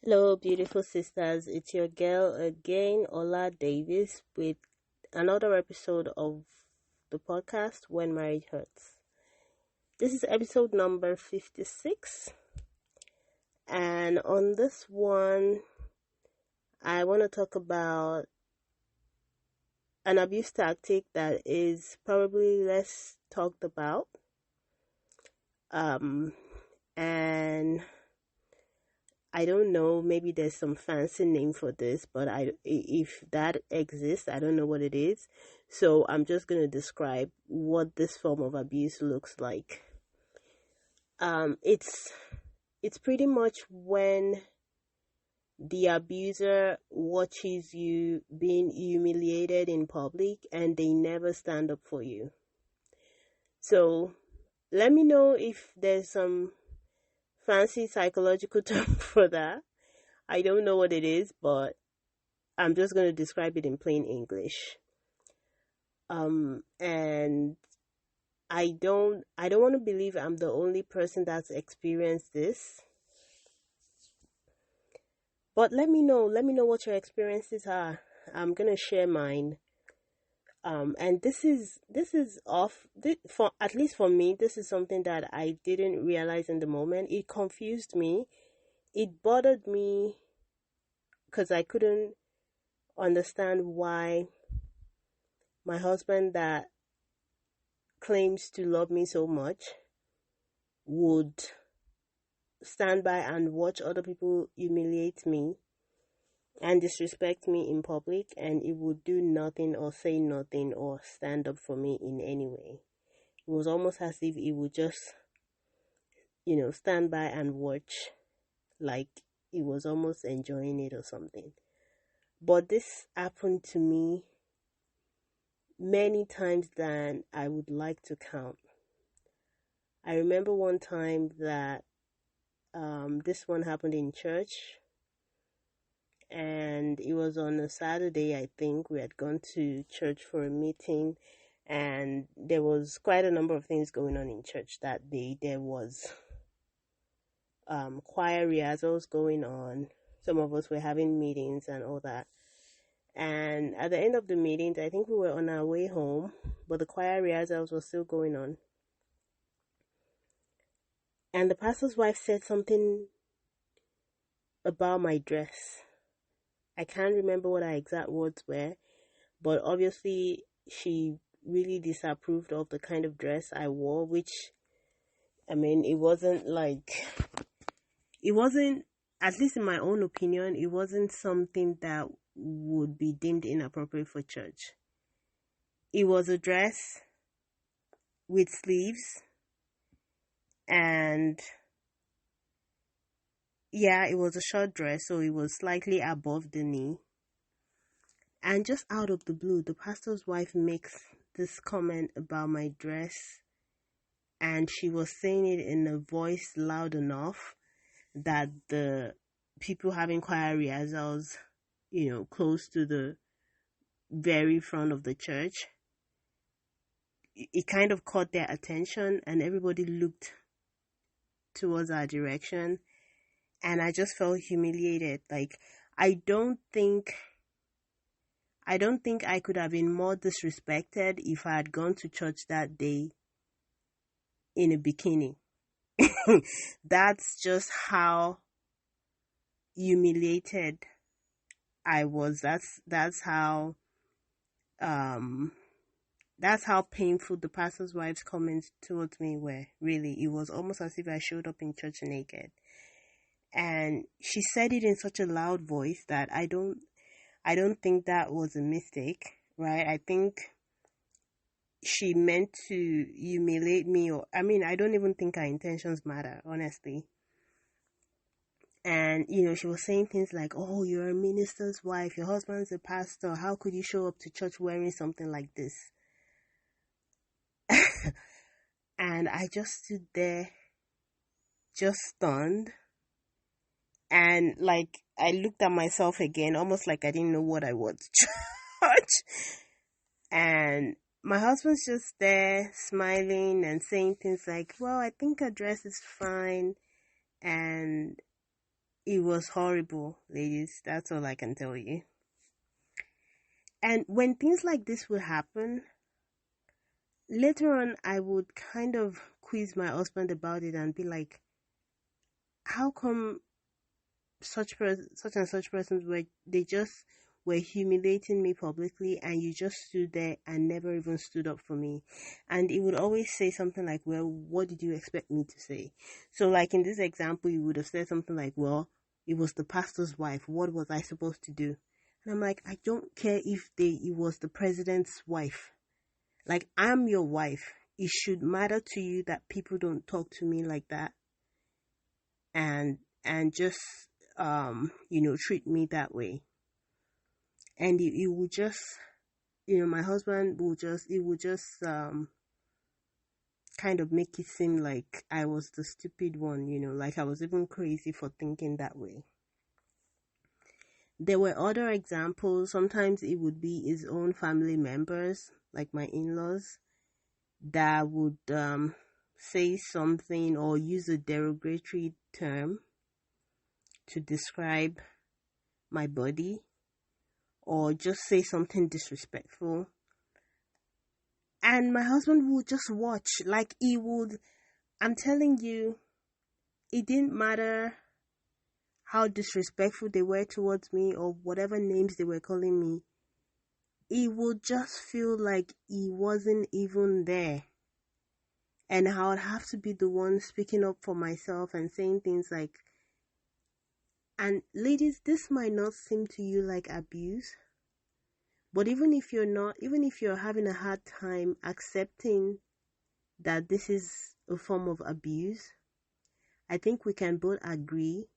Hello, beautiful sisters. It's your girl again, Ola Davis, with another episode of the podcast When Marriage Hurts. This is episode number 56, and on this one, I want to talk about an abuse tactic that is probably less talked about. And I don't know, maybe there's some fancy name for this, but if that exists, I don't know what it is. So I'm just going to describe what this form of abuse looks like. It's pretty much when the abuser watches you being humiliated in public and they never stand up for you. So let me know if there's some fancy psychological term for that. I don't know what it is, but I'm just going to describe it in plain English. And I don't want to believe I'm the only person that's experienced this. But let me know what your experiences are. I'm going to share mine. And this is for, at least for me, this is something that I didn't realize in the moment. It confused me. It bothered me because I couldn't understand why my husband that claims to love me so much would stand by and watch other people humiliate me and disrespect me in public, and it would do nothing or say nothing or stand up for me in any way. It was almost as if he would just, stand by and watch, like he was almost enjoying it or something. But this happened to me many times than I would like to count. I remember one time that this one happened in church, and it was on a Saturday. I think we had gone to church for a meeting, and there was quite a number of things going on in church that day. There was choir rehearsals going on. Some of us were having meetings and all that. And at the end of the meetings, I think we were on our way home, but the choir rehearsals were still going on. And the pastor's wife said something about my dress. I can't remember what her exact words were, but obviously she really disapproved of the kind of dress I wore, which, it wasn't, at least in my own opinion, it wasn't something that would be deemed inappropriate for church. It was a dress with sleeves, and yeah, it was a short dress, so it was slightly above the knee. And just out of the blue, the pastor's wife makes this comment about my dress, and she was saying it in a voice loud enough that the people having choir rehearsals, close to the very front of the church, it kind of caught their attention, and everybody looked towards our direction, and I just felt humiliated. Like, I don't think I could have been more disrespected if I had gone to church that day in a bikini. That's just how humiliated I was. That's how painful the pastor's wife's comments towards me were. Really, it was almost as if I showed up in church naked. And she said it in such a loud voice that I don't think that was a mistake, right? I think she meant to humiliate me, or I don't even think her intentions matter, honestly. And she was saying things like, "Oh, you're a minister's wife, your husband's a pastor, how could you show up to church wearing something like this?" And I just stood there, just stunned. And I looked at myself again, almost like I didn't know what I was to church. And my husband's just there smiling and saying things like, "Well, I think her dress is fine." And It was horrible, ladies. That's all I can tell you. And when things like this would happen, later on, I would kind of quiz my husband about it and be like, how come such and such persons were humiliating me publicly, and you just stood there and never even stood up for me? And he would always say something like, well, what did you expect me to say? So like in this example, you would have said something like, well, it was the pastor's wife, what was I supposed to do? And I'm like, I don't care if it was the president's wife. Like, I'm your wife. It should matter to you that people don't talk to me like that, and just treat me that way. And it would just, my husband would just, it would just kind of make it seem like I was the stupid one, like I was even crazy for thinking that way. There were other examples. Sometimes it would be his own family members, like my in-laws, that would say something or use a derogatory term to describe my body, or just say something disrespectful. And my husband would just watch. Like, he would, I'm telling you, it didn't matter how disrespectful they were towards me or whatever names they were calling me. He would just feel like he wasn't even there. And I would have to be the one speaking up for myself and saying things like, and ladies, this might not seem to you like abuse, but even if you're having a hard time accepting that this is a form of abuse, I think we can both agree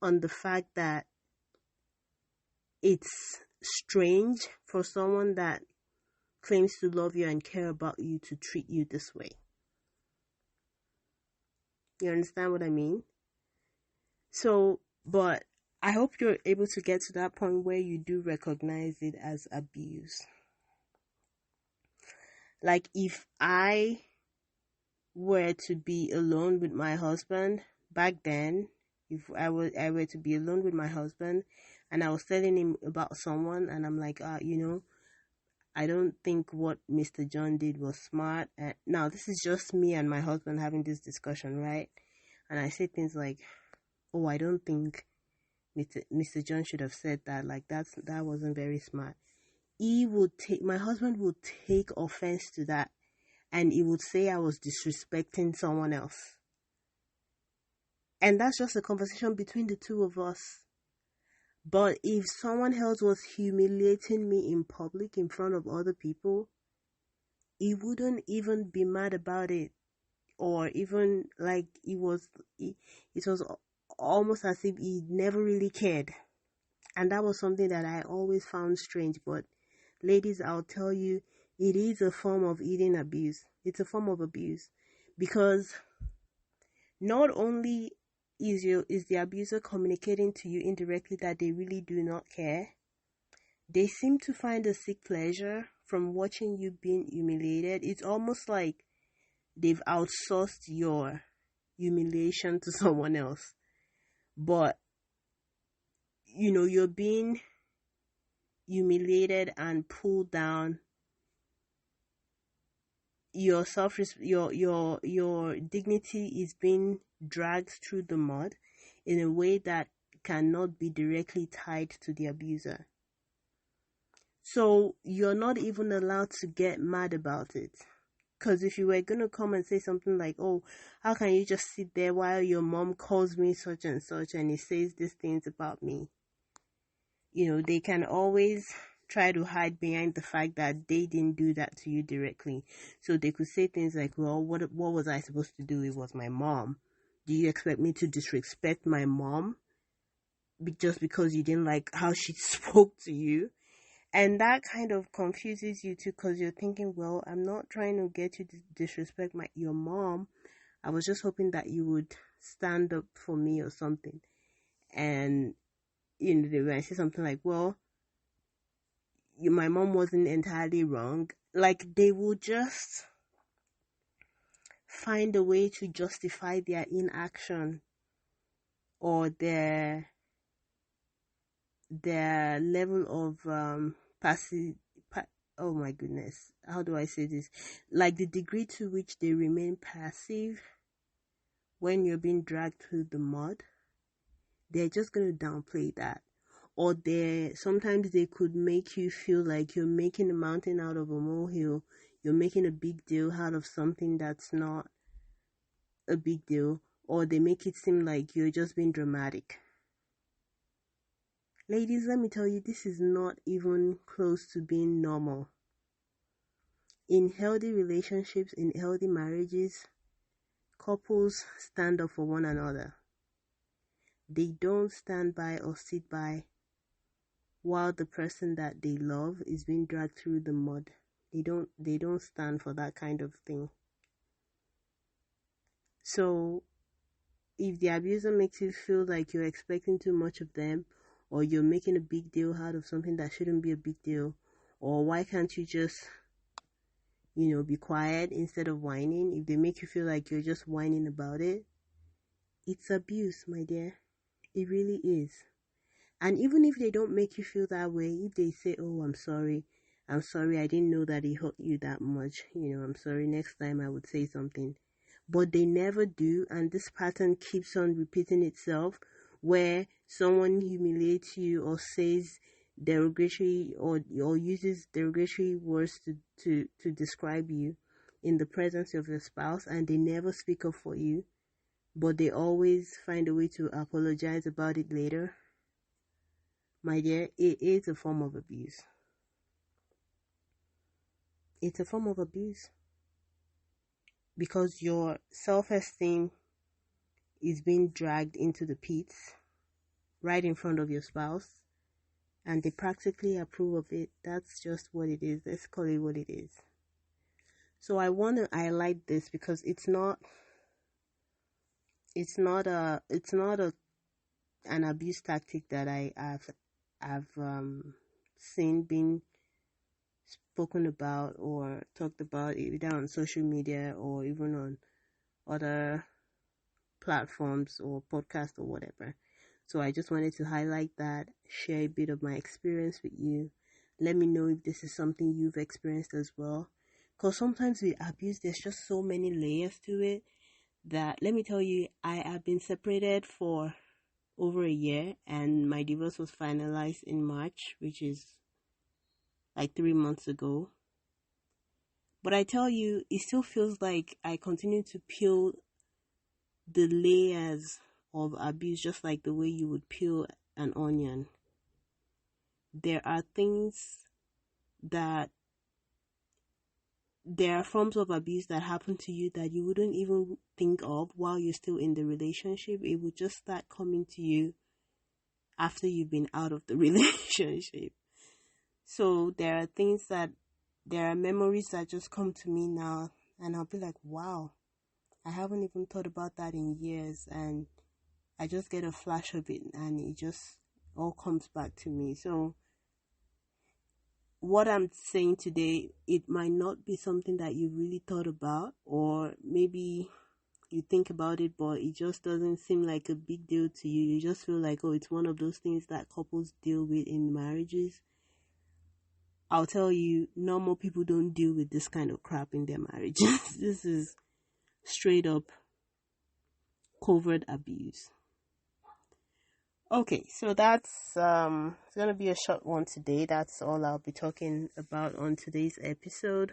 on the fact that it's strange for someone that claims to love you and care about you to treat you this way. You understand what I mean? So, but I hope you're able to get to that point where you do recognize it as abuse. Like, if I were to be alone with my husband back then, if I were to be alone with my husband and I was telling him about someone, and I'm like, I don't think what Mr. John did was smart. Now, this is just me and my husband having this discussion, right? And I say things like, oh, I don't think Mr. John should have said that. Like, that wasn't very smart. My husband would take offense to that, and he would say I was disrespecting someone else. And that's just a conversation between the two of us. But if someone else was humiliating me in public in front of other people, he wouldn't even be mad about it, or even like it was almost as if he never really cared. And that was something that I always found strange. But ladies, I'll tell you, it is a form of eating abuse. It's a form of abuse, because not only is the abuser communicating to you indirectly that they really do not care, they seem to find a sick pleasure from watching you being humiliated. It's almost like they've outsourced your humiliation to someone else. But you're being humiliated and pulled down. Your dignity is being dragged through the mud in a way that cannot be directly tied to the abuser. So you're not even allowed to get mad about it. Because if you were going to come and say something like, oh, how can you just sit there while your mom calls me such and such and he says these things about me? They can always try to hide behind the fact that they didn't do that to you directly. So they could say things like, well, what was I supposed to do? It was my mom. Do you expect me to disrespect my mom just because you didn't like how she spoke to you? And that kind of confuses you too, because you're thinking, well, I'm not trying to get you to disrespect your mom. I was just hoping that you would stand up for me or something. And they might say something like, well, my mom wasn't entirely wrong. Like, they will just find a way to justify their inaction or their level of passive oh my goodness, how do I say this, like the degree to which they remain passive when you're being dragged through the mud, they're just going to downplay that. Or sometimes they could make you feel like you're making a mountain out of a molehill. You're making a big deal out of something that's not a big deal. Or they make it seem like you're just being dramatic. Ladies, let me tell you, this is not even close to being normal. In healthy relationships, in healthy marriages, couples stand up for one another. They don't stand by or sit by while the person that they love is being dragged through the mud. They don't stand for that kind of thing. So if the abuser makes you feel like you're expecting too much of them, or you're making a big deal out of something that shouldn't be a big deal, or why can't you just be quiet instead of whining, if they make you feel like you're just whining about it, it's abuse, my dear. It really is. And even if they don't make you feel that way, if they say, oh, I'm sorry, I didn't know that it hurt you that much, I'm sorry, next time I would say something. But they never do, and this pattern keeps on repeating itself, where someone humiliates you or says derogatory or uses derogatory words to describe you in the presence of your spouse, and they never speak up for you, but they always find a way to apologize about it later. My dear, it is a form of abuse. It's a form of abuse. Because your self-esteem is being dragged into the pits right in front of your spouse, and they practically approve of it. That's just what it is. Let's call it what it is. So I want to highlight this because it's not an abuse tactic that I've seen being spoken about or talked about either on social media or even on other platforms or podcasts or whatever. So I just wanted to highlight that, share a bit of my experience with you. Let me know if this is something you've experienced as well. Because sometimes with abuse, there's just so many layers to it that, let me tell you, I have been separated for over a year, and my divorce was finalized in March, which is like 3 months ago. But I tell you, it still feels like I continue to peel the layers of abuse, just like the way you would peel an onion. There are forms of abuse that happen to you that you wouldn't even think of while you're still in the relationship. It would just start coming to you after you've been out of the relationship. So there are memories that just come to me now, and I'll be like, wow, I haven't even thought about that in years, and I just get a flash of it and it just all comes back to me. So what I'm saying today, it might not be something that you really thought about, or maybe you think about it, but it just doesn't seem like a big deal to you. You just feel like, oh, it's one of those things that couples deal with in marriages. I'll tell you, normal people don't deal with this kind of crap in their marriages. This is straight up covert abuse. Okay, so that's it's gonna be a short one today. That's all I'll be talking about on today's episode.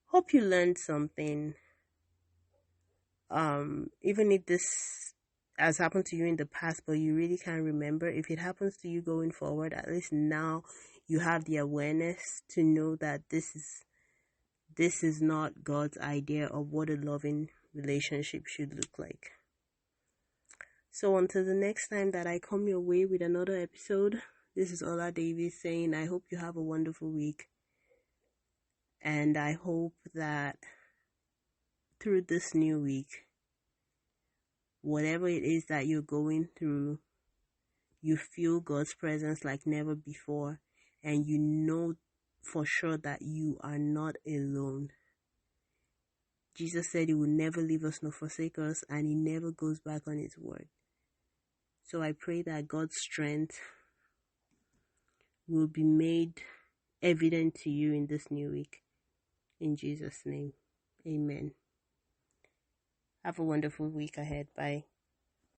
Hope you learned something. Even if this has happened to you in the past, but you really can't remember, if it happens to you going forward, at least now you have the awareness to know that this is not God's idea of what a loving relationship should look like. So until the next time that I come your way with another episode, this is Ola Davis saying I hope you have a wonderful week. And I hope that through this new week, whatever it is that you're going through, you feel God's presence like never before, and you know for sure that you are not alone. Jesus said he will never leave us nor forsake us, and he never goes back on his word. So I pray that God's strength will be made evident to you in this new week. In Jesus' name, amen. Have a wonderful week ahead. Bye.